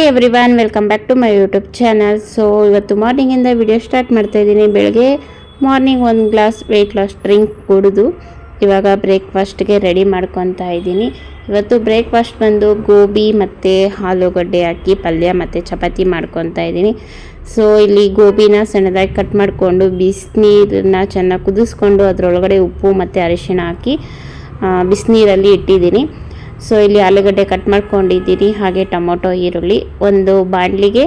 Everyone, welcome back to my YouTube channel. So ಇವತ್ತು ಮಾರ್ನಿಂಗಿಂದ video start ಮಾಡ್ತಾ ಇದ್ದೀನಿ. ಬೆಳಗ್ಗೆ ಮಾರ್ನಿಂಗ್ ಒಂದು ಗ್ಲಾಸ್ ವೆಯ್ಟ್ ಲಾಸ್ ಡ್ರಿಂಕ್ ಕುಡಿದು ಇವಾಗ ಬ್ರೇಕ್ಫಾಸ್ಟ್ಗೆ ರೆಡಿ ಮಾಡ್ಕೊತಾ ಇದ್ದೀನಿ. ಇವತ್ತು ಬ್ರೇಕ್ಫಾಸ್ಟ್ ಬಂದು ಗೋಬಿ ಮತ್ತು ಆಲೂಗಡ್ಡೆ ಹಾಕಿ ಪಲ್ಯ ಮತ್ತು ಚಪಾತಿ ಮಾಡ್ಕೊತಾ ಇದ್ದೀನಿ. ಸೊ ಇಲ್ಲಿ ಗೋಬಿನ ಸಣ್ಣದಾಗಿ ಕಟ್ ಮಾಡಿಕೊಂಡು ಬಿಸಿನೀರನ್ನ ಚೆನ್ನಾಗಿ ಕುದಿಸ್ಕೊಂಡು ಅದರೊಳಗಡೆ ಉಪ್ಪು ಮತ್ತು ಅರಿಶಿಣ ಹಾಕಿ ಬಿಸಿನೀರಲ್ಲಿ ಇಟ್ಟಿದ್ದೀನಿ. ಸೊ ಇಲ್ಲಿ ಆಲೂಗಡ್ಡೆ ಕಟ್ ಮಾಡ್ಕೊಂಡಿದ್ದೀನಿ, ಹಾಗೆ ಟೊಮೊಟೊ, ಈರುಳ್ಳಿ, ಒಂದು ಬಾಣಲಿಗೆ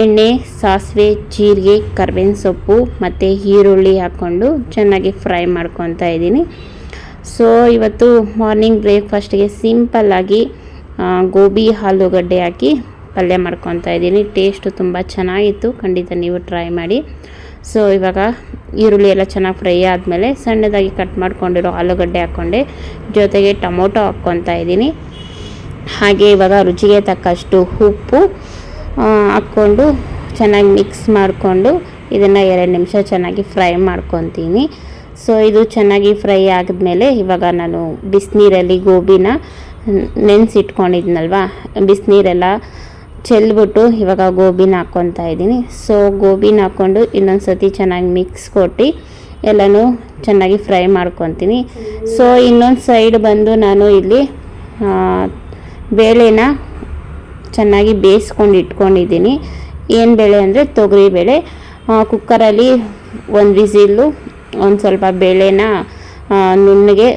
ಎಣ್ಣೆ, ಸಾಸಿವೆ, ಜೀರಿಗೆ, ಕರ್ಬೇವಿನ ಸೊಪ್ಪು ಮತ್ತು ಈರುಳ್ಳಿ ಹಾಕ್ಕೊಂಡು ಚೆನ್ನಾಗಿ ಫ್ರೈ ಮಾಡ್ಕೊತಾ ಇದ್ದೀನಿ. ಸೊ ಇವತ್ತು ಮಾರ್ನಿಂಗ್ ಬ್ರೇಕ್ಫಾಸ್ಟಿಗೆ ಸಿಂಪಲ್ಲಾಗಿ ಗೋಬಿ ಆಲೂಗಡ್ಡೆ ಹಾಕಿ ಪಲ್ಯ ಮಾಡ್ಕೊತಾ ಇದ್ದೀನಿ. ಟೇಸ್ಟು ತುಂಬ ಚೆನ್ನಾಗಿತ್ತು, ಖಂಡಿತ ನೀವು ಟ್ರೈ ಮಾಡಿ. ಸೊ ಇವಾಗ ಈರುಳ್ಳಿ ಎಲ್ಲ ಚೆನ್ನಾಗಿ ಫ್ರೈ ಆದಮೇಲೆ ಸಣ್ಣದಾಗಿ ಕಟ್ ಮಾಡ್ಕೊಂಡಿರೋ ಆಲೂಗಡ್ಡೆ ಹಾಕ್ಕೊಂಡೆ, ಜೊತೆಗೆ ಟೊಮೊಟೊ ಹಾಕ್ಕೊತಾ ಇದ್ದೀನಿ. ಹಾಗೆ ಇವಾಗ ರುಚಿಗೆ ತಕ್ಕಷ್ಟು ಉಪ್ಪು ಹಾಕ್ಕೊಂಡು ಚೆನ್ನಾಗಿ ಮಿಕ್ಸ್ ಮಾಡಿಕೊಂಡು ಇದನ್ನು 2 ನಿಮಿಷ ಚೆನ್ನಾಗಿ ಫ್ರೈ ಮಾಡ್ಕೊತೀನಿ. ಸೊ ಇದು ಚೆನ್ನಾಗಿ ಫ್ರೈ ಆದಮೇಲೆ ಇವಾಗ ನಾನು ಬಿಸಿನೀರಲ್ಲಿ ಗೋಬಿನ ನೆನೆಸಿಟ್ಕೊಂಡಿದ್ನಲ್ವ, ಬಿಸಿನೀರೆಲ್ಲ ಚೆಲ್ಬಿಟ್ಟು ಇವಾಗ ಗೋಬಿನ ಹಾಕ್ಕೊತಾ ಇದ್ದೀನಿ. ಸೊ ಗೋಬಿನ ಹಾಕ್ಕೊಂಡು ಇನ್ನೊಂದು ಸತಿ ಚೆನ್ನಾಗಿ ಮಿಕ್ಸ್ ಕೊಟ್ಟು ಎಲ್ಲನೂ ಚೆನ್ನಾಗಿ ಫ್ರೈ ಮಾಡ್ಕೊತೀನಿ. ಸೊ ಇನ್ನೊಂದು ಸೈಡ್ ಬಂದು ನಾನು ಇಲ್ಲಿ ಬೇಳೆನ ಚೆನ್ನಾಗಿ ಬೇಯಿಸ್ಕೊಂಡು ಇಟ್ಕೊಂಡಿದ್ದೀನಿ. ಏನು ಬೇಳೆ ಅಂದರೆ ತೊಗರಿಬೇಳೆ. ಕುಕ್ಕರಲ್ಲಿ 1 ವಿಸಿಲು ಒಂದು ಸ್ವಲ್ಪ ಬೇಳೆನ ನುಣ್ಣಗೆ,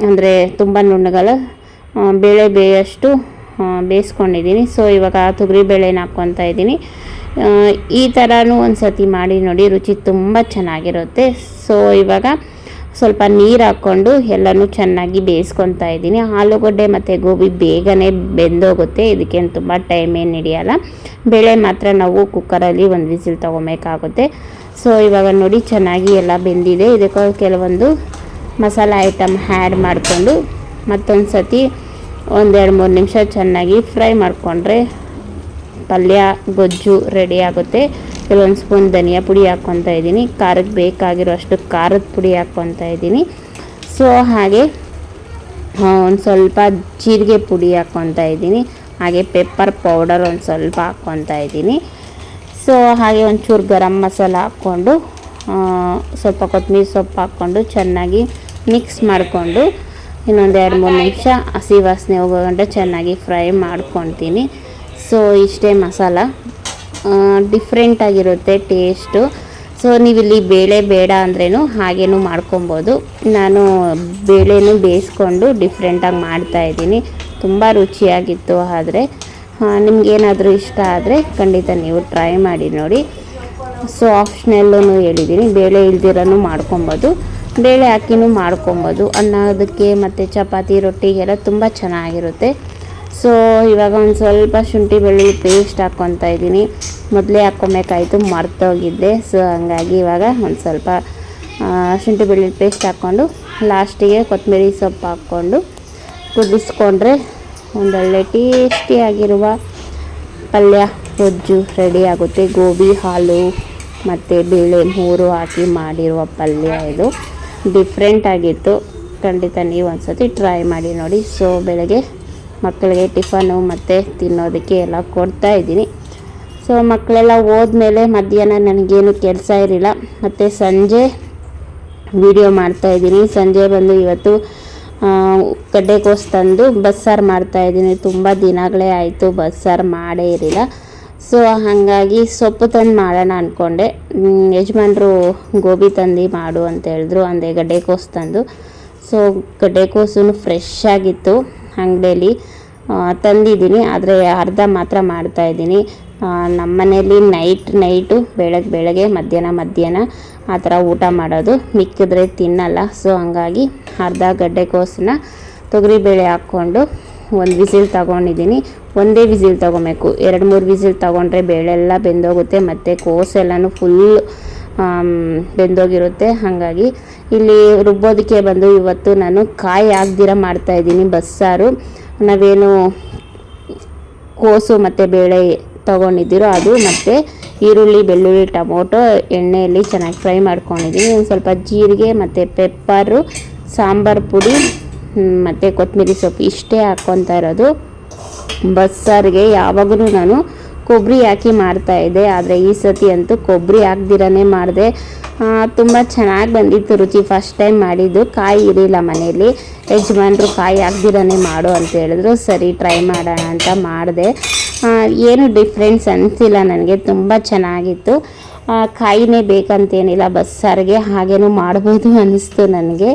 ಅಂದರೆ ತುಂಬ ನುಣ್ಣಗಲ್ಲ, ಬೇಳೆ ಬೇಯಷ್ಟು ಬೇಯಿಸ್ಕೊಂಡಿದ್ದೀನಿ. ಸೊ ಇವಾಗ ತೊಗರಿಬೇಳೆನ ಹಾಕ್ಕೊತಾ ಇದ್ದೀನಿ. ಈ ಥರನೂ ಒಂದು ಸತಿ ಮಾಡಿ ನೋಡಿ, ರುಚಿ ತುಂಬ ಚೆನ್ನಾಗಿರುತ್ತೆ. ಸೊ ಇವಾಗ ಸ್ವಲ್ಪ ನೀರು ಹಾಕ್ಕೊಂಡು ಎಲ್ಲನೂ ಚೆನ್ನಾಗಿ ಬೇಯಿಸ್ಕೊತಾ ಇದ್ದೀನಿ. ಆಲೂಗಡ್ಡೆ ಮತ್ತು ಗೋಬಿ ಬೇಗನೆ ಬೆಂದೋಗುತ್ತೆ, ಇದಕ್ಕೇನು ತುಂಬ ಟೈಮ್ ಏನು ಹಿಡಿಯಲ್ಲ. ಬೇಳೆ ಮಾತ್ರ ನಾವು ಕುಕ್ಕರಲ್ಲಿ 1 ವಿಸಿಲ್ ತೊಗೊಬೇಕಾಗುತ್ತೆ. ಸೊ ಇವಾಗ ನೋಡಿ ಚೆನ್ನಾಗಿ ಎಲ್ಲ ಬೆಂದಿದೆ. ಇದಕ್ಕೆ ಕೆಲವೊಂದು ಮಸಾಲ ಐಟಮ್ ಆ್ಯಡ್ ಮಾಡಿಕೊಂಡು ಮತ್ತೊಂದು ಸತಿ 1-2-3 ನಿಮಿಷ ಚೆನ್ನಾಗಿ ಫ್ರೈ ಮಾಡಿಕೊಂಡ್ರೆ ಪಲ್ಯ ಗೊಜ್ಜು ರೆಡಿ ಆಗುತ್ತೆ. ಕೆಲವೊಂದು ಸ್ಪೂನ್ ಧನಿಯಾ ಪುಡಿ ಹಾಕ್ಕೊತಾ ಇದ್ದೀನಿ, ಖಾರಕ್ಕೆ ಬೇಕಾಗಿರೋ ಅಷ್ಟು ಖಾರದ ಪುಡಿ ಹಾಕ್ಕೊತಾ ಇದ್ದೀನಿ. ಸೊ ಹಾಗೆ ಒಂದು ಸ್ವಲ್ಪ ಜೀರಿಗೆ ಪುಡಿ ಹಾಕ್ಕೊತಾ ಇದ್ದೀನಿ, ಹಾಗೆ ಪೆಪ್ಪರ್ ಪೌಡರ್ ಒಂದು ಸ್ವಲ್ಪ ಹಾಕ್ಕೊತಾ ಇದ್ದೀನಿ. ಸೊ ಹಾಗೆ ಒಂಚೂರು ಗರಂ ಮಸಾಲ ಹಾಕ್ಕೊಂಡು ಸ್ವಲ್ಪ ಕೊತ್ತಂಬರಿ ಸೊಪ್ಪು ಹಾಕ್ಕೊಂಡು ಚೆನ್ನಾಗಿ ಮಿಕ್ಸ್ ಮಾಡಿಕೊಂಡು ಇನ್ನೊಂದು 2-3 ನಿಮಿಷ ಹಸಿ ವಾಸನೆ ಹೋಗೋ ಗಂಟ ಚೆನ್ನಾಗಿ ಫ್ರೈ ಮಾಡ್ಕೊತೀನಿ. ಸೊ ಇಷ್ಟೇ ಮಸಾಲ, ಡಿಫ್ರೆಂಟಾಗಿರುತ್ತೆ ಟೇಸ್ಟು. ಸೊ ನೀವಿಲ್ಲಿ ಬೇಳೆ ಬೇಡ ಅಂದ್ರೂ ಹಾಗೇನೂ ಮಾಡ್ಕೊಬೋದು. ನಾನು ಬೇಳೆನೂ ಬೇಯಿಸ್ಕೊಂಡು ಡಿಫ್ರೆಂಟಾಗಿ ಮಾಡ್ತಾಯಿದ್ದೀನಿ. ತುಂಬ ರುಚಿಯಾಗಿತ್ತು. ಆದರೆ ನಿಮಗೇನಾದರೂ ಇಷ್ಟ ಆದರೆ ಖಂಡಿತ ನೀವು ಟ್ರೈ ಮಾಡಿ ನೋಡಿ. ಸೊ ಆಪ್ಷನಲ್ಲೂ ಹೇಳಿದ್ದೀನಿ, ಬೇಳೆ ಇಲ್ದಿರನೂ ಮಾಡ್ಕೊಬೋದು, ಬೇಳೆ ಹಾಕಿನೂ ಮಾಡ್ಕೊಬೋದು. ಅನ್ನೋದಕ್ಕೆ ಮತ್ತು ಚಪಾತಿ ರೊಟ್ಟಿಗೆಲ್ಲ ತುಂಬ ಚೆನ್ನಾಗಿರುತ್ತೆ. ಸೊ ಇವಾಗ ಒಂದು ಸ್ವಲ್ಪ ಶುಂಠಿ ಬೆಳ್ಳುಳ್ಳಿ ಪೇಸ್ಟ್ ಹಾಕ್ಕೊತಾ ಇದ್ದೀನಿ. ಮೊದಲೇ ಹಾಕ್ಕೊಬೇಕಾಯ್ತು, ಮರ್ತೋಗಿದ್ದೆ. ಸೊ ಹಂಗಾಗಿ ಇವಾಗ ಒಂದು ಸ್ವಲ್ಪ ಶುಂಠಿ ಬೆಳ್ಳುಳ್ಳಿ ಪೇಸ್ಟ್ ಹಾಕ್ಕೊಂಡು ಲಾಸ್ಟಿಗೆ ಕೊತ್ತಂಬರಿ ಸೊಪ್ಪು ಹಾಕ್ಕೊಂಡು ಕುದಿಸ್ಕೊಂಡ್ರೆ ಒಂದೊಳ್ಳೆ ಟೇಸ್ಟಿಯಾಗಿರುವ ಪಲ್ಯ ಗೊಜ್ಜು ರೆಡಿ ಆಗುತ್ತೆ. ಗೋಬಿ, ಹಾಲು ಮತ್ತು ಬೇಳೆ 3 ಹಾಕಿ ಮಾಡಿರುವ ಪಲ್ಯ ಇದು. ಡಿಫ್ರೆಂಟಾಗಿತ್ತು, ಖಂಡಿತ ನೀವು ಒಂದು ಸತಿ ಟ್ರೈ ಮಾಡಿ ನೋಡಿ. ಸೊ ಬೆಳಗ್ಗೆ ಮಕ್ಕಳಿಗೆ ಟಿಫನು ಮತ್ತು ತಿನ್ನೋದಕ್ಕೆ ಎಲ್ಲ ಕೊಡ್ತಾಯಿದ್ದೀನಿ. ಸೊ ಮಕ್ಕಳೆಲ್ಲ ಹೋದ್ಮೇಲೆ ಮಧ್ಯಾಹ್ನ ನನಗೇನು ಕೆಲಸ ಇರಲಿಲ್ಲ, ಮತ್ತು ಸಂಜೆ ವಿಡಿಯೋ ಮಾಡ್ತಾಯಿದ್ದೀನಿ. ಸಂಜೆ ಬಂದು ಇವತ್ತು ಗಡ್ಡೆಕೋಸು ತಂದು ಬಸ್ಸಾರು ಮಾಡ್ತಾಯಿದ್ದೀನಿ. ತುಂಬ ದಿನಗಳೇ ಆಯಿತು ಬಸ್ಸಾರು ಮಾಡೇ ಇರಲಿಲ್ಲ. ಸೊ ಹಾಗಾಗಿ ಸೊಪ್ಪು ತಂದು ಮಾಡೋಣ ಅಂದ್ಕೊಂಡೆ. ಯಜಮಾನ್ರು ಗೋಬಿ ತಂದು ಮಾಡು ಅಂತ ಹೇಳಿದ್ರು, ಅಂದೆ ಗಡ್ಡೆಕೋಸು ತಂದು. ಸೊ ಗಡ್ಡೆಕೋಸು ಫ್ರೆಶ್ ಆಗಿತ್ತು, ಅಂಗಡಿಯಲ್ಲಿ ತಂದಿದ್ದೀನಿ. ಆದರೆ ಅರ್ಧ ಮಾತ್ರ ಮಾಡ್ತಾಯಿದ್ದೀನಿ. ನಮ್ಮ ಮನೇಲಿ ನೈಟು ಬೆಳಗ್ಗೆ ಮಧ್ಯಾಹ್ನ ಆ ಥರ ಊಟ ಮಾಡೋದು, ಮಿಕ್ಕಿದ್ರೆ ತಿನ್ನಲ್ಲ. ಸೊ ಹಂಗಾಗಿ ಅರ್ಧ ಗಡ್ಡೆಕೋಸನ್ನ ತೊಗರಿಬೇಳೆ ಹಾಕ್ಕೊಂಡು 1 ವಿಸಿಲ್ ತೊಗೊಂಡಿದ್ದೀನಿ. ಒಂದೇ ವಿಸಿಲ್ ತೊಗೊಬೇಕು, 2-3 ವಿಸಿಲ್ ತೊಗೊಂಡ್ರೆ ಬೇಳೆ ಎಲ್ಲ ಬೆಂದೋಗುತ್ತೆ ಮತ್ತು ಕೋಸೆಲ್ಲನೂ ಫುಲ್ ಬೆಂದೋಗಿರುತ್ತೆ. ಹಾಗಾಗಿ ಇಲ್ಲಿ ರುಬ್ಬೋದಕ್ಕೆ ಬಂದು ಇವತ್ತು ನಾನು ಕಾಯಿ ಹಾಕ್ದಿರ ಮಾಡ್ತಾಯಿದ್ದೀನಿ ಬಸ್ಸಾರು. ನಾವೇನು ಕೋಸು ಮತ್ತು ಬೇಳೆ ತೊಗೊಂಡಿದ್ದೀರೋ ಅದು, ಮತ್ತು ಈರುಳ್ಳಿ, ಬೆಳ್ಳುಳ್ಳಿ, ಟೊಮೊಟೊ ಎಣ್ಣೆಯಲ್ಲಿ ಚೆನ್ನಾಗಿ ಫ್ರೈ ಮಾಡ್ಕೊಂಡಿದ್ದೀನಿ. ಒಂದು ಸ್ವಲ್ಪ ಜೀರಿಗೆ ಮತ್ತು ಪೆಪ್ಪರು, ಸಾಂಬಾರು ಪುಡಿ ಮತ್ತು ಕೊತ್ತಂಬರಿ ಸೊಪ್ಪು ಇಷ್ಟೇ ಹಾಕ್ಕೊತಾ ಇರೋದು. ಬಸ್ಸಾರಿಗೆ ಯಾವಾಗಲೂ ನಾನು ಕೊಬ್ಬರಿ ಹಾಕಿ ಮಾಡ್ತಾಯಿದ್ದೆ, ಆದರೆ ಈ ಸತಿ ಅಂತೂ ಕೊಬ್ಬರಿ ಹಾಕ್ದಿರನೇ ಮಾಡಿದೆ. ತುಂಬ ಚೆನ್ನಾಗಿ ಬಂದಿತ್ತು ರುಚಿ. ಫಸ್ಟ್ ಟೈಮ್ ಮಾಡಿದ್ದು. ಕಾಯಿ ಇರಲಿಲ್ಲ ಮನೆಯಲ್ಲಿ, ಯಜಮಾನ್ರು ಕಾಯಿ ಹಾಕ್ದಿರನೇ ಮಾಡು ಅಂತ ಹೇಳಿದ್ರು. ಸರಿ ಟ್ರೈ ಮಾಡೋಣ ಅಂತ ಮಾಡಿದೆ. ಏನು ಡಿಫ್ರೆನ್ಸ್ ಅನಿಸಿಲ್ಲ ನನಗೆ, ತುಂಬ ಚೆನ್ನಾಗಿತ್ತು. ಕಾಯಿನೇ ಬೇಕಂತೇನಿಲ್ಲ ಬಸ್ಸಾರಿಗೆ, ಹಾಗೇನೂ ಮಾಡ್ಬೋದು ಅನ್ನಿಸ್ತು ನನಗೆ.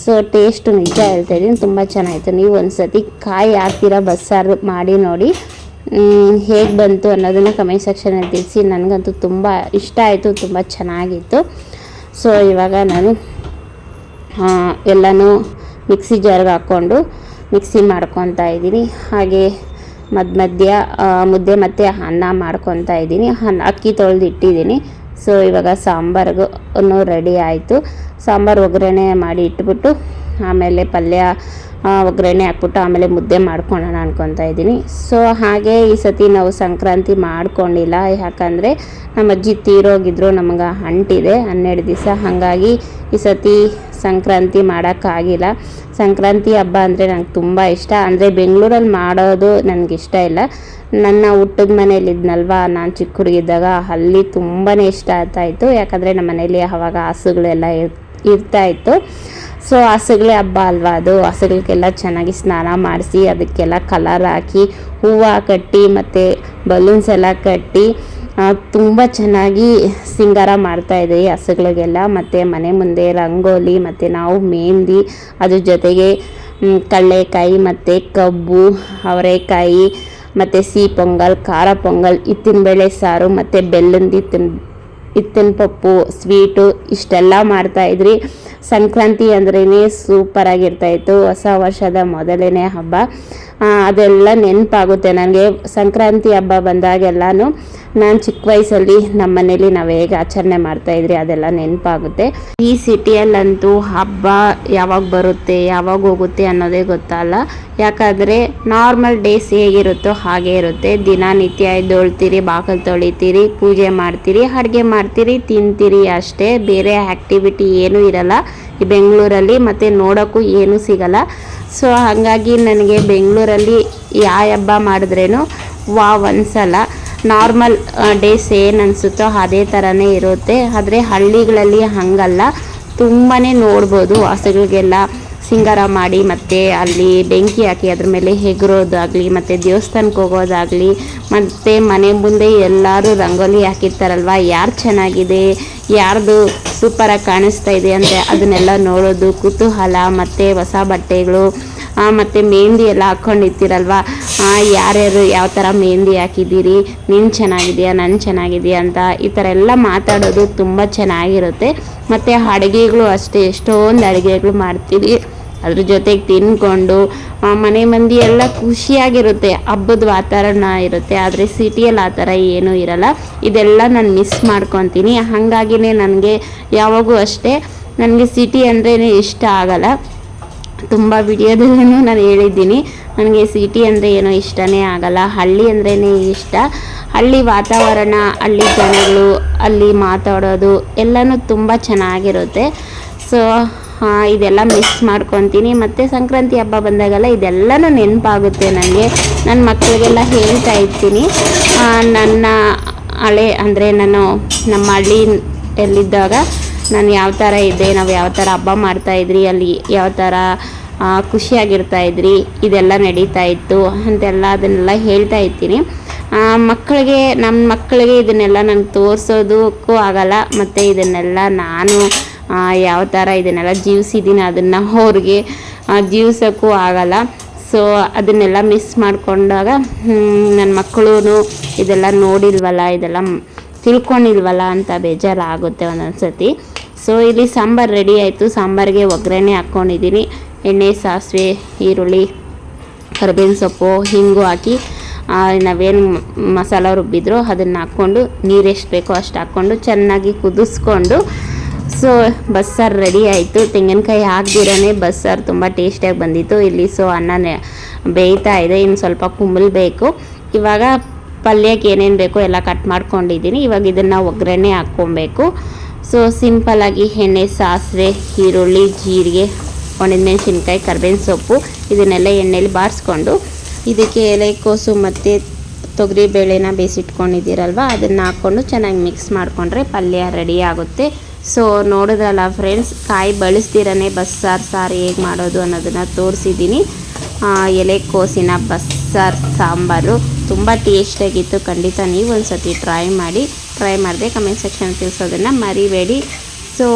ಸೊ ಟೇಸ್ಟು ನಿಜ ಹೇಳ್ತಾಯಿದ್ದೀನಿ, ತುಂಬ ಚೆನ್ನಾಗಿತ್ತು. ನೀವು ಒಂದು ಸತಿ ಕಾಯಿ ಹಾಕ್ತೀರಾ ಬಸ್ಸಾರು ಮಾಡಿ ನೋಡಿ, ಹೇಗೆ ಬಂತು ಅನ್ನೋದನ್ನು ಕಮೆಂಟ್ ಸೆಕ್ಷನಲ್ಲಿ ತಿಳಿಸಿ. ನನಗಂತೂ ತುಂಬ ಇಷ್ಟ ಆಯಿತು, ತುಂಬ ಚೆನ್ನಾಗಿತ್ತು. ಸೊ ಇವಾಗ ನಾನು ಎಲ್ಲನೂ ಮಿಕ್ಸಿ ಜಾರ್ಗೆ ಹಾಕ್ಕೊಂಡು ಮಿಕ್ಸಿ ಮಾಡ್ಕೊತಾ ಇದ್ದೀನಿ. ಹಾಗೆ ಮಧ್ಯ ಮುದ್ದೆ ಮತ್ತು ಅನ್ನ ಮಾಡ್ಕೊತಾ ಇದ್ದೀನಿ. ಅಕ್ಕಿ ತೊಳೆದು ಇಟ್ಟಿದ್ದೀನಿ. ಸೊ ಇವಾಗ ಸಾಂಬಾರಿಗೂ ರೆಡಿ ಆಯಿತು. ಸಾಂಬಾರು ಒಗ್ಗರಣೆ ಮಾಡಿ ಇಟ್ಬಿಟ್ಟು ಆಮೇಲೆ ಪಲ್ಯ ಒಗ್ಗರಣೆ ಹಾಕ್ಬಿಟ್ಟು ಆಮೇಲೆ ಮುದ್ದೆ ಮಾಡ್ಕೊಳ್ಳೋಣ ಅನ್ಕೊತಾ ಇದ್ದೀನಿ. ಸೊ ಹಾಗೆ ಈ ಸತಿ ನಾವು ಸಂಕ್ರಾಂತಿ ಮಾಡ್ಕೊಂಡಿಲ್ಲ, ಯಾಕಂದರೆ ನಮ್ಮ ಅಜ್ಜಿ ತೀರೋಗಿದ್ರು, ನಮಗೆ ಅಂಟಿದೆ 12 ದಿವಸ. ಹಾಗಾಗಿ ಈ ಸತಿ ಸಂಕ್ರಾಂತಿ ಮಾಡೋಕ್ಕಾಗಿಲ್ಲ. ಸಂಕ್ರಾಂತಿ ಹಬ್ಬ ಅಂದರೆ ನಂಗೆ ತುಂಬ ಇಷ್ಟ. ಅಂದರೆ ಬೆಂಗಳೂರಲ್ಲಿ ಮಾಡೋದು ನನಗಿಷ್ಟ ಇಲ್ಲ. ನನ್ನ ಹುಟ್ಟಿದ ಮನೇಲಿದ್ನಲ್ವ, ನಾನು ಚಿಕ್ಕ ಹುಡುಗಿದ್ದಾಗ ಅಲ್ಲಿ ತುಂಬಾ ಇಷ್ಟ ಆಗ್ತಾಯಿತ್ತು. ಯಾಕಂದರೆ ನಮ್ಮ ಮನೇಲಿ ಆವಾಗ ಹಸುಗಳೆಲ್ಲ ಇರ್ತಾಯಿತ್ತು. ಸೊ ಹಸುಗಳೇ ಹಬ್ಬ ಅಲ್ವಾ ಅದು. ಹಸುಗಳಿಗೆಲ್ಲ ಚೆನ್ನಾಗಿ ಸ್ನಾನ ಮಾಡಿಸಿ ಅದಕ್ಕೆಲ್ಲ ಕಲರ್ ಹಾಕಿ ಹೂವು ಕಟ್ಟಿ ಮತ್ತು ಬಲೂನ್ಸ್ ಎಲ್ಲ ಕಟ್ಟಿ ತುಂಬ ಚೆನ್ನಾಗಿ ಸಿಂಗಾರ ಮಾಡ್ತಾಯಿದ್ವಿ ಹಸುಗಳಿಗೆಲ್ಲ. ಮತ್ತು ಮನೆ ಮುಂದೆ ರಂಗೋಲಿ ಮತ್ತು ನಾವು ಮೆಹಂದಿ, ಅದ್ರ ಜೊತೆಗೆ ಕಡಲೆಕಾಯಿ ಮತ್ತು ಕಬ್ಬು, ಅವರೆಕಾಯಿ ಮತ್ತು ಸಿಹಿ ಪೊಂಗಲ್, ಖಾರ ಪೊಂಗಲ್, ಹಿತ್ತಿನಬೇಳೆ ಸಾರು ಮತ್ತು ಬೆಲ್ಲದ ಹಿತ್ತಿನ ಪಪ್ಪು ಸ್ವೀಟು ಇಷ್ಟೆಲ್ಲ ಮಾಡ್ತಾಯಿದ್ರಿ. ಸಂಕ್ರಾಂತಿ ಅಂದ್ರೇ ಸೂಪರಾಗಿರ್ತಾಯಿತ್ತು. ಹೊಸ ವರ್ಷದ ಮೊದಲನೇ ಹಬ್ಬ, ಅದೆಲ್ಲ ನೆನಪಾಗುತ್ತೆ ನನಗೆ. ಸಂಕ್ರಾಂತಿ ಹಬ್ಬ ಬಂದಾಗೆಲ್ಲನೂ ನಾನು ಚಿಕ್ಕ ವಯಸ್ಸಲ್ಲಿ ನಮ್ಮ ಮನೇಲಿ ನಾವು ಹೇಗೆ ಆಚರಣೆ ಮಾಡ್ತಾಯಿದ್ರಿ ಅದೆಲ್ಲ ನೆನಪಾಗುತ್ತೆ. ಈ ಸಿಟಿಯಲ್ಲಂತೂ ಹಬ್ಬ ಯಾವಾಗ ಬರುತ್ತೆ ಯಾವಾಗ ಹೋಗುತ್ತೆ ಅನ್ನೋದೇ ಗೊತ್ತಲ್ಲ. ಯಾಕಂದರೆ ನಾರ್ಮಲ್ ಡೇಸ್ ಹೇಗಿರುತ್ತೋ ಹಾಗೇ ಇರುತ್ತೆ. ದಿನನಿತ್ಯ ಎದ್ದೇಳ್ತೀರಿ, ಬಾಗಿಲು ತೊಳಿತೀರಿ, ಪೂಜೆ ಮಾಡ್ತೀರಿ, ಅಡುಗೆ ಮಾಡ್ತೀರಿ, ತಿಂತೀರಿ ಅಷ್ಟೇ. ಬೇರೆ ಆ್ಯಕ್ಟಿವಿಟಿ ಏನೂ ಇರಲ್ಲ ಈ ಬೆಂಗಳೂರಲ್ಲಿ, ಮತ್ತು ನೋಡೋಕ್ಕೂ ಏನೂ ಸಿಗಲ್ಲ. ಸೊ ಹಾಗಾಗಿ ನನಗೆ ಬೆಂಗಳೂರಲ್ಲಿ ಯಾವ ಹಬ್ಬ ಮಾಡಿದ್ರೇನು ಒಂದ್ಸಲ ನಾರ್ಮಲ್ ಡೇಸ್ ಏನು ಅನಿಸುತ್ತೋ ಅದೇ ಥರನೇ ಇರುತ್ತೆ. ಆದರೆ ಹಳ್ಳಿಗಳಲ್ಲಿ ಹಾಗಲ್ಲ, ತುಂಬಾ ನೋಡ್ಬೋದು. ಹಸುಗಳಿಗೆಲ್ಲ ಸಿಂಗಾರ ಮಾಡಿ ಮತ್ತು ಅಲ್ಲಿ ಬೆಂಕಿ ಹಾಕಿ ಅದ್ರ ಮೇಲೆ ಹೆಗರೋದಾಗಲಿ, ಮತ್ತು ದೇವಸ್ಥಾನಕ್ಕೆ ಹೋಗೋದಾಗಲಿ, ಮತ್ತು ಮನೆ ಮುಂದೆ ಎಲ್ಲರೂ ರಂಗೋಲಿ ಹಾಕಿರ್ತಾರಲ್ವ, ಯಾರು ಚೆನ್ನಾಗಿದೆ, ಯಾರ್ದು ಸೂಪರಾಗಿ ಕಾಣಿಸ್ತಾ ಇದೆ ಅಂದರೆ ಅದನ್ನೆಲ್ಲ ನೋಡೋದು ಕುತೂಹಲ. ಮತ್ತು ಹೊಸ ಬಟ್ಟೆಗಳು ಮತ್ತು ಮೆಹಂದಿ ಎಲ್ಲ ಹಾಕ್ಕೊಂಡಿರ್ತೀರಲ್ವ, ಯಾರ್ಯಾರು ಯಾವ ಥರ ಮೆಹಂದಿ ಹಾಕಿದ್ದೀರಿ, ನೀನು ಚೆನ್ನಾಗಿದೆಯಾ, ನಾನು ಚೆನ್ನಾಗಿದೆಯಾ ಅಂತ ಈ ಥರ ಎಲ್ಲ ಮಾತಾಡೋದು ತುಂಬ ಚೆನ್ನಾಗಿರುತ್ತೆ. ಮತ್ತು ಅಡುಗೆಗಳು ಅಷ್ಟೇ, ಎಷ್ಟೊಂದು ಅಡುಗೆಗಳು ಮಾಡ್ತೀವಿ. ಅದ್ರ ಜೊತೆಗೆ ತಿನ್ಕೊಂಡು ಮನೆ ಮಂದಿ ಎಲ್ಲ ಖುಷಿಯಾಗಿರುತ್ತೆ, ಹಬ್ಬದ ವಾತಾವರಣ ಇರುತ್ತೆ. ಆದರೆ ಸಿಟಿಯಲ್ಲಿ ಆ ಥರ ಏನೂ ಇರಲ್ಲ. ಇದೆಲ್ಲ ನಾನು ಮಿಸ್ ಮಾಡ್ಕೊತೀನಿ. ಹಾಗಾಗಿನೇ ನನಗೆ ಯಾವಾಗೂ ಅಷ್ಟೇ ನನಗೆ ಸಿಟಿ ಅಂದ್ರೇ ಇಷ್ಟ ಆಗಲ್ಲ. ತುಂಬ ವಿಡಿಯೋದಲ್ಲೂ ನಾನು ಹೇಳಿದ್ದೀನಿ, ನನಗೆ ಸಿಟಿ ಅಂದರೆ ಏನೋ ಇಷ್ಟನೇ ಆಗಲ್ಲ. ಹಳ್ಳಿ ಅಂದ್ರೇ ಇಷ್ಟ. ಹಳ್ಳಿ ವಾತಾವರಣ, ಹಳ್ಳಿ ಜನಗಳು, ಅಲ್ಲಿ ಮಾತಾಡೋದು ಎಲ್ಲನೂ ತುಂಬ ಚೆನ್ನಾಗಿರುತ್ತೆ. ಸೊ ಇದೆಲ್ಲ ಮಿಸ್ ಮಾಡ್ಕೊತೀನಿ. ಮತ್ತು ಸಂಕ್ರಾಂತಿ ಹಬ್ಬ ಬಂದಾಗೆಲ್ಲ ಇದೆಲ್ಲನೂ ನೆನಪಾಗುತ್ತೆ ನನಗೆ. ನನ್ನ ಮಕ್ಕಳಿಗೆಲ್ಲ ಹೇಳ್ತಾ ಇರ್ತೀನಿ, ನನ್ನ ಹಳೆ ಅಂದರೆ ನಾನು ನಮ್ಮ ಹಳ್ಳಿಯಲ್ಲಿದ್ದಾಗ ನಾನು ಯಾವ ಥರ ಇದ್ದೆ, ನಾವು ಯಾವ ಥರ ಹಬ್ಬ ಮಾಡ್ತಾಯಿದ್ರಿ, ಅಲ್ಲಿ ಯಾವ ಥರ ಖುಷಿಯಾಗಿರ್ತಾಯಿದ್ರಿ, ಇದೆಲ್ಲ ನಡೀತಾ ಇತ್ತು ಅಂತೆಲ್ಲ ಅದನ್ನೆಲ್ಲ ಹೇಳ್ತಾ ಇರ್ತೀನಿ. ನಮ್ಮ ಮಕ್ಕಳಿಗೆ ಇದನ್ನೆಲ್ಲ ನನಗೆ ತೋರಿಸೋದಕ್ಕೂ ಆಗಲ್ಲ. ಮತ್ತು ಇದನ್ನೆಲ್ಲ ನಾನು ಯಾವ ಥರ ಇದನ್ನೆಲ್ಲ ಜೀವಿಸಿದ್ದೀನಿ ಅದನ್ನು ಅವ್ರಿಗೆ ಜೀವಿಸೋಕ್ಕೂ ಆಗಲ್ಲ. ಸೊ ಅದನ್ನೆಲ್ಲ ಮಿಸ್ ಮಾಡಿಕೊಂಡಾಗ ನನ್ನ ಮಕ್ಕಳು ಇದೆಲ್ಲ ನೋಡಿಲ್ವಲ್ಲ, ಇದೆಲ್ಲ ತಿಳ್ಕೊಂಡಿಲ್ವಲ್ಲ ಅಂತ ಬೇಜಾರಾಗುತ್ತೆ ಒಂದೊಂದು ಸತಿ. ಸೊ ಇಲ್ಲಿ ಸಾಂಬಾರು ರೆಡಿ ಆಯಿತು. ಸಾಂಬಾರಿಗೆ ಒಗ್ಗರಣೆ ಹಾಕ್ಕೊಂಡಿದ್ದೀನಿ. ಎಣ್ಣೆ, ಸಾಸಿವೆ, ಈರುಳ್ಳಿ, ಕರಿಬೇವಿನ ಸೊಪ್ಪು, ಹಿಂಗು ಹಾಕಿ ನಾವೇನು ಮಸಾಲ ರುಬ್ಬಿದ್ರು ಅದನ್ನು ಹಾಕ್ಕೊಂಡು ನೀರು ಎಷ್ಟು ಬೇಕೋ ಅಷ್ಟು ಹಾಕ್ಕೊಂಡು ಚೆನ್ನಾಗಿ ಕುದಿಸ್ಕೊಂಡು ಸೊ ಬಸ್ಸಾರು ರೆಡಿ ಆಯಿತು. ತೆಂಗಿನಕಾಯಿ ಹಾಕ್ದಿರೇ ಬಸ್ಸಾರು ತುಂಬ ಟೇಸ್ಟಿಯಾಗಿ ಬಂದಿತ್ತು ಇಲ್ಲಿ. ಸೊ ಅನ್ನ ಬೇಯ್ತಾ ಇದೆ, ಇನ್ನು ಸ್ವಲ್ಪ ಕುಂಬಲ್ಬೇಕು. ಇವಾಗ ಪಲ್ಯಕ್ಕೆ ಏನೇನು ಬೇಕೋ ಎಲ್ಲ ಕಟ್ ಮಾಡ್ಕೊಂಡಿದ್ದೀನಿ. ಇವಾಗ ಇದನ್ನು ಒಗ್ಗರಣೆ ಹಾಕ್ಕೊಬೇಕು. ಸೊ ಸಿಂಪಲ್ಲಾಗಿ ಎಣ್ಣೆ, ಸಾಸಿವೆ, ಈರುಳ್ಳಿ, ಜೀರಿಗೆ, ಒಣಮೆಣಸಿನ್ಕಾಯಿ, ಕರಿಬೇವಿನ ಸೊಪ್ಪು ಇದನ್ನೆಲ್ಲ ಎಣ್ಣೆಲಿ ಬಾಡಿಸ್ಕೊಂಡು ಇದಕ್ಕೆ ಎಲೆಕೋಸು ಮತ್ತು ತೊಗರಿ ಬೇಳೆನ ಬೇಯಿಸಿಟ್ಕೊಂಡಿದ್ದೀರಲ್ವ ಅದನ್ನು ಹಾಕ್ಕೊಂಡು ಚೆನ್ನಾಗಿ ಮಿಕ್ಸ್ ಮಾಡಿಕೊಂಡ್ರೆ ಪಲ್ಯ ರೆಡಿ ಆಗುತ್ತೆ. ಸೊ ನೋಡಿದ್ರಲ್ಲ ಫ್ರೆಂಡ್ಸ್, ಕಾಯಿ ಬಳಸ್ದಿರೇ ಬಸ್ಸಾರು ಸಾರು ಹೇಗೆ ಮಾಡೋದು ಅನ್ನೋದನ್ನು ತೋರಿಸಿದ್ದೀನಿ. ಎಲೆಕೋಸಿನ ಬಸ್ಸಾರು ಸಾಂಬಾರು ತುಂಬ ಟೇಸ್ಟಾಗಿತ್ತು. ಖಂಡಿತ ನೀವು ಒಂದು ಸತಿ ಟ್ರೈ ಮಾಡಿದೆ ಕಮೆಂಟ್ ಸೆಕ್ಷನ್ ತಿಳಿಸೋದನ್ನು ಮರಿಬೇಡಿ. ಸೊ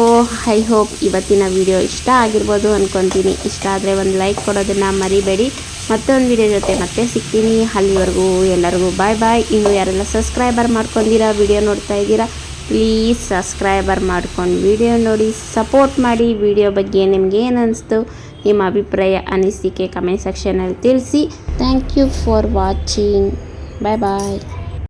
ಐ ಹೋಪ್ ಇವತ್ತಿನ ವಿಡಿಯೋ ಇಷ್ಟ ಆಗಿರ್ಬೋದು ಅಂದ್ಕೊತೀನಿ. ಇಷ್ಟ ಆದರೆ ಒಂದು ಲೈಕ್ ಕೊಡೋದನ್ನು ಮರಿಬೇಡಿ. ಮತ್ತೊಂದು ವಿಡಿಯೋ ಜೊತೆ ಮತ್ತೆ ಸಿಗ್ತೀನಿ. ಅಲ್ಲಿವರೆಗೂ ಎಲ್ಲರಿಗೂ ಬಾಯ್. ಇನ್ನು ಯಾರೆಲ್ಲ ಸಬ್ಸ್ಕ್ರೈಬರ್ ಮಾಡ್ಕೊಂಡಿರಾ, ವಿಡಿಯೋ ನೋಡ್ತಾ ಇದ್ದೀರಾ, ಪ್ಲೀಸ್ ಸಬ್ಸ್ಕ್ರೈಬರ್ ಮಾಡ್ಕೊಂಡು ವಿಡಿಯೋ ನೋಡಿ ಸಪೋರ್ಟ್ ಮಾಡಿ. ವಿಡಿಯೋ ಬಗ್ಗೆ ನಿಮ್ಗೆ ಏನು ಅನಿಸ್ತು, ನಿಮ್ಮ ಅಭಿಪ್ರಾಯ ಅನಿಸಿಕೆ ಕಮೆಂಟ್ ಸೆಕ್ಷನಲ್ಲಿ ತಿಳಿಸಿ. Thank you for watching. Bye.